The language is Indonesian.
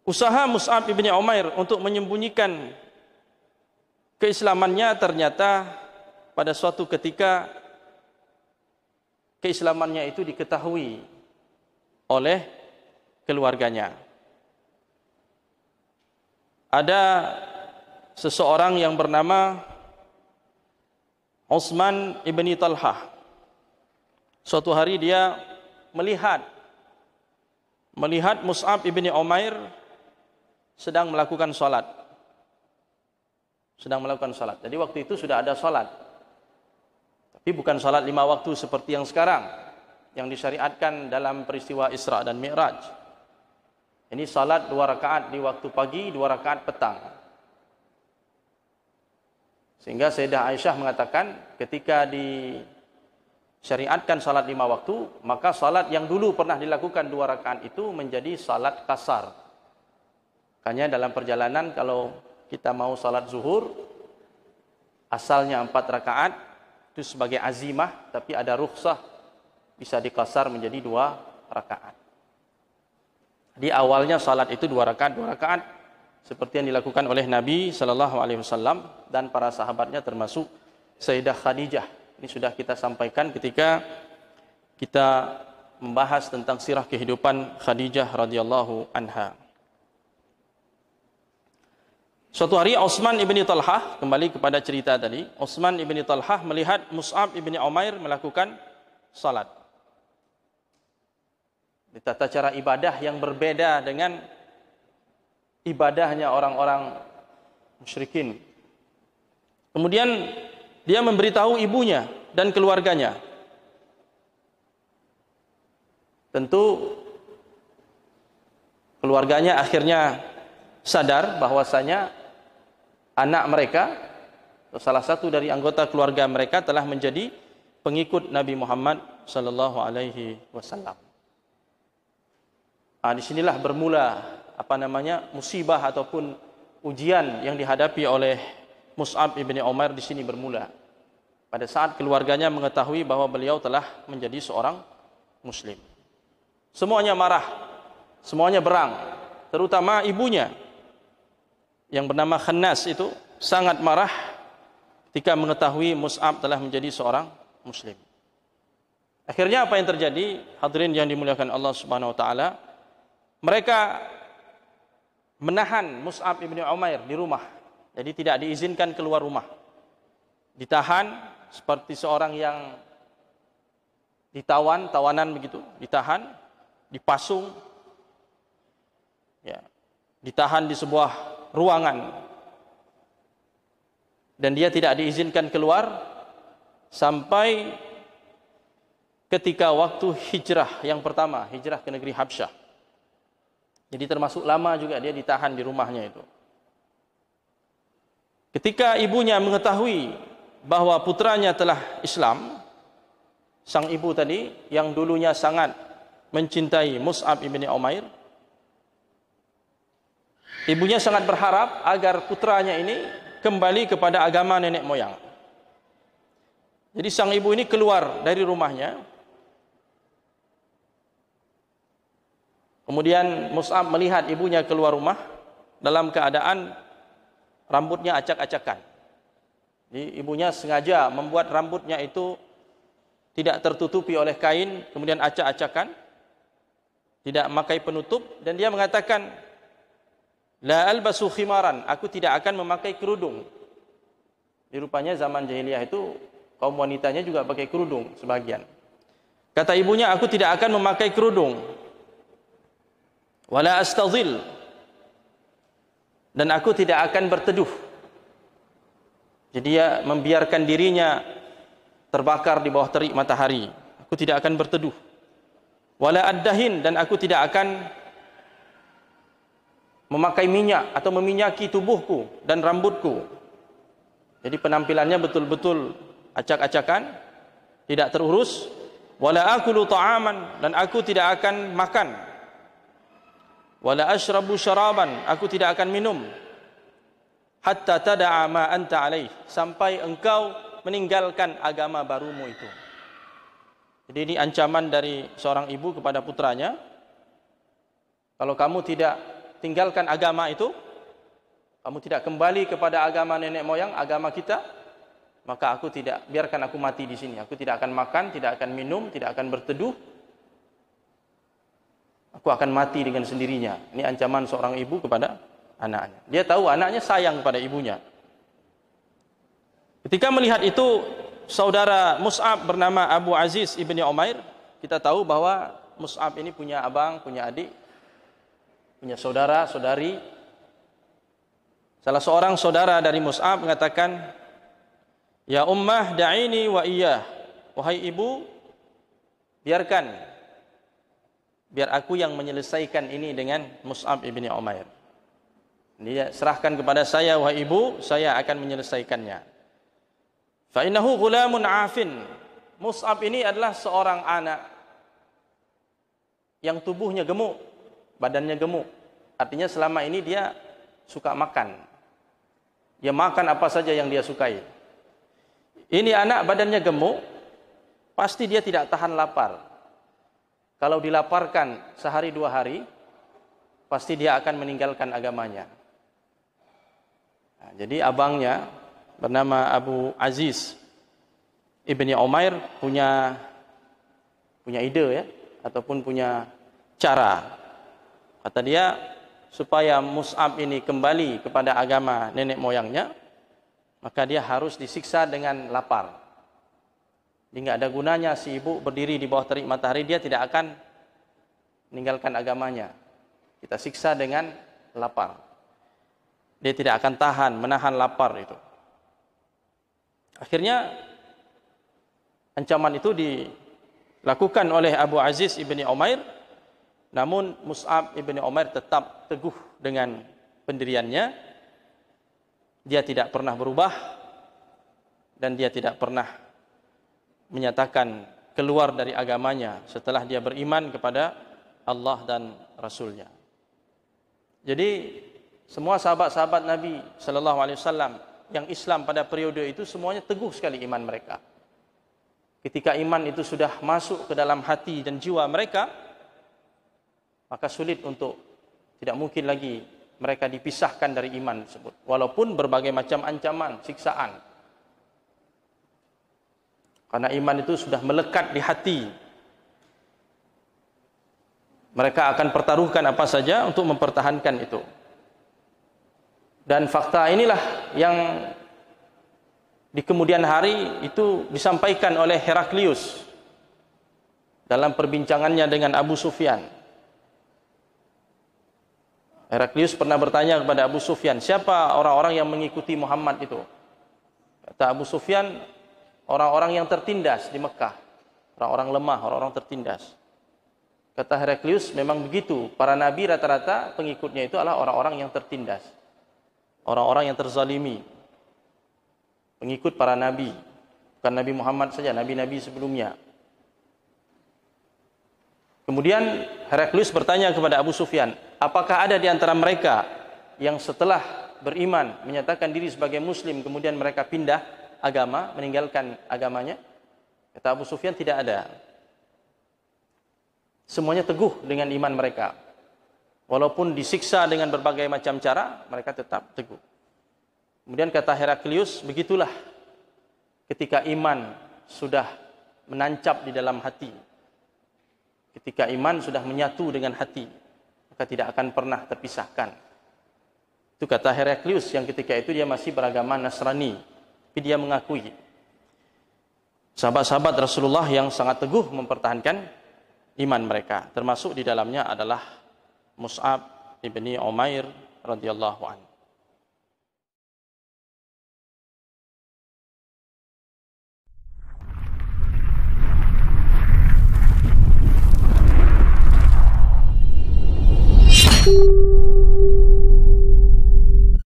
Usaha Mus'ab ibn Umair untuk menyembunyikan keislamannya ternyata pada suatu ketika keislamannya itu diketahui oleh keluarganya. Ada seseorang yang bernama Utsman ibn Talhah. Suatu hari dia melihat Mus'ab ibn Umair sedang melakukan salat. Jadi waktu itu sudah ada salat. Tapi bukan salat 5 waktu seperti yang sekarang, yang disyariatkan dalam peristiwa Isra dan Mi'raj. Ini salat 2 rakaat di waktu pagi, 2 rakaat petang. Sehingga Sayyidah Aisyah mengatakan ketika disyariatkan salat 5 waktu, maka salat yang dulu pernah dilakukan 2 rakaat itu menjadi salat kasar. Makanya dalam perjalanan kalau kita mau salat zuhur, asalnya 4 rakaat itu sebagai azimah, tapi ada rukhsah bisa dikasar menjadi 2 rakaat. Di awalnya salat itu 2 rakaat seperti yang dilakukan oleh Nabi sallallahu alaihi wasallam dan para sahabatnya termasuk Sayyidah Khadijah. Ini sudah kita sampaikan ketika kita membahas tentang sirah kehidupan Khadijah radhiyallahu anha. Suatu hari Utsman ibn Talhah, kembali kepada cerita tadi, Utsman ibn Talhah melihat Mus'ab ibn Umair melakukan salat. Di tata cara ibadah yang berbeda dengan ibadahnya orang-orang musyrikin. Kemudian dia memberitahu ibunya dan keluarganya. Tentu keluarganya akhirnya sadar bahwasanya anak mereka, atau salah satu dari anggota keluarga mereka telah menjadi pengikut Nabi Muhammad sallallahu alaihi wasallam. Disinilah bermula musibah ataupun ujian yang dihadapi oleh Mus'ab ibn Umair di sini bermula. Pada saat keluarganya mengetahui bahwa beliau telah menjadi seorang muslim. Semuanya marah, semuanya berang, terutama ibunya yang bernama Khannas itu sangat marah ketika mengetahui Mus'ab telah menjadi seorang muslim. Akhirnya apa yang terjadi? Hadirin yang dimuliakan Allah Subhanahu wa taala, mereka menahan Mus'ab ibn Umair di rumah. Jadi tidak diizinkan keluar rumah. Ditahan seperti seorang yang tawanan begitu, ditahan, dipasung, ya, ditahan di sebuah ruangan, dan dia tidak diizinkan keluar sampai ketika waktu hijrah yang pertama, hijrah ke negeri Habsyah. Jadi termasuk lama juga dia ditahan di rumahnya itu. Ketika ibunya mengetahui bahwa putranya telah Islam, sang ibu tadi yang dulunya sangat mencintai Mus'ab ibn Umair, ibunya sangat berharap agar putranya ini kembali kepada agama nenek moyang. Jadi sang ibu ini keluar dari rumahnya. Kemudian Mus'ab melihat ibunya keluar rumah dalam keadaan rambutnya acak-acakan. Jadi ibunya sengaja membuat rambutnya itu tidak tertutupi oleh kain, kemudian acak-acakan, tidak memakai penutup, dan dia mengatakan, la albasu khimaran, aku tidak akan memakai kerudung. Di rupanya zaman jahiliyah itu kaum wanitanya juga pakai kerudung sebagian. Kata ibunya, aku tidak akan memakai kerudung. Wala astadhil, dan aku tidak akan berteduh. Jadi dia membiarkan dirinya terbakar di bawah terik matahari. Aku tidak akan berteduh. Wala addahin, dan aku tidak akan memakai minyak atau meminyaki tubuhku dan rambutku. Jadi penampilannya betul-betul acak-acakan, tidak terurus. Wala akulu ta'aman, dan aku tidak akan makan. Wala ashrabu syaraban, aku tidak akan minum. Hatta tada'a ma anta alaih, sampai engkau meninggalkan agama barumu itu. Jadi ini ancaman dari seorang ibu kepada putranya. Kalau kamu tidak tinggalkan agama itu, kamu tidak kembali kepada agama nenek moyang, agama kita, maka aku tidak, biarkan aku mati di sini. Aku tidak akan makan, tidak akan minum, tidak akan berteduh. Aku akan mati dengan sendirinya. Ini ancaman seorang ibu kepada anaknya. Dia tahu anaknya sayang kepada ibunya. Ketika melihat itu, saudara Mus'ab bernama Abu Aziz ibni Umair, kita tahu bahwa Mus'ab ini punya abang, punya adik, punya saudara, saudari. Salah seorang saudara dari Mus'ab mengatakan, "Ya ummah da'ini wa iyah." Wahai ibu, biar aku yang menyelesaikan ini dengan Mus'ab ibni Umair. Dia serahkan kepada saya, wahai ibu, saya akan menyelesaikannya. Fa innahu ghulamun 'afin. Mus'ab ini adalah seorang anak yang tubuhnya gemuk, badannya gemuk. Artinya selama ini dia suka makan. Dia makan apa saja yang dia sukai. Ini anak badannya gemuk, pasti dia tidak tahan lapar. Kalau dilaparkan sehari 2 hari, pasti dia akan meninggalkan agamanya. Nah, jadi abangnya bernama Abu Aziz ibni Umair punya ide ya, ataupun punya cara. Kata dia, supaya Mus'ab ini kembali kepada agama nenek moyangnya, maka dia harus disiksa dengan lapar. Jadi nggak ada gunanya si ibu berdiri di bawah terik matahari, dia tidak akan meninggalkan agamanya. Kita siksa dengan lapar. Dia tidak akan tahan, menahan lapar itu. Akhirnya ancaman itu dilakukan oleh Abu Aziz ibni Umair, namun Mus'ab ibni Umair tetap teguh dengan pendiriannya. Dia tidak pernah berubah dan dia tidak pernah menyatakan keluar dari agamanya setelah dia beriman kepada Allah dan Rasulnya. Jadi semua sahabat-sahabat Nabi Sallallahu Alaihi Wasallam yang Islam pada periode itu semuanya teguh sekali iman mereka. Ketika iman itu sudah masuk ke dalam hati dan jiwa mereka, maka sulit untuk, tidak mungkin lagi mereka dipisahkan dari iman tersebut. Walaupun berbagai macam ancaman, siksaan. Karena iman itu sudah melekat di hati. Mereka akan pertaruhkan apa saja untuk mempertahankan itu. Dan fakta inilah yang di kemudian hari itu disampaikan oleh Heraklius dalam perbincangannya dengan Abu Sufyan. Heraklius pernah bertanya kepada Abu Sufyan, siapa orang-orang yang mengikuti Muhammad itu? Kata Abu Sufyan, orang-orang yang tertindas di Mekah, orang-orang lemah, orang-orang tertindas. Kata Heraklius, memang begitu. Para nabi rata-rata pengikutnya itu adalah orang-orang yang tertindas, orang-orang yang terzalimi. Pengikut para nabi, bukan Nabi Muhammad saja, nabi-nabi sebelumnya. Kemudian Heraklius bertanya kepada Abu Sufyan, apakah ada di antara mereka yang setelah beriman menyatakan diri sebagai muslim kemudian mereka pindah agama, meninggalkan agamanya? Kata Abu Sufyan, tidak ada. Semuanya teguh dengan iman mereka. Walaupun disiksa dengan berbagai macam cara, mereka tetap teguh. Kemudian kata Heraklius, begitulah ketika iman sudah menancap di dalam hati. Ketika iman sudah menyatu dengan hati, maka tidak akan pernah terpisahkan. Itu kata Heraklius yang ketika itu dia masih beragama Nasrani. Tapi dia mengakui sahabat-sahabat Rasulullah yang sangat teguh mempertahankan iman mereka. Termasuk di dalamnya adalah Mus'ab ibni Umair radhiyallahu anhu.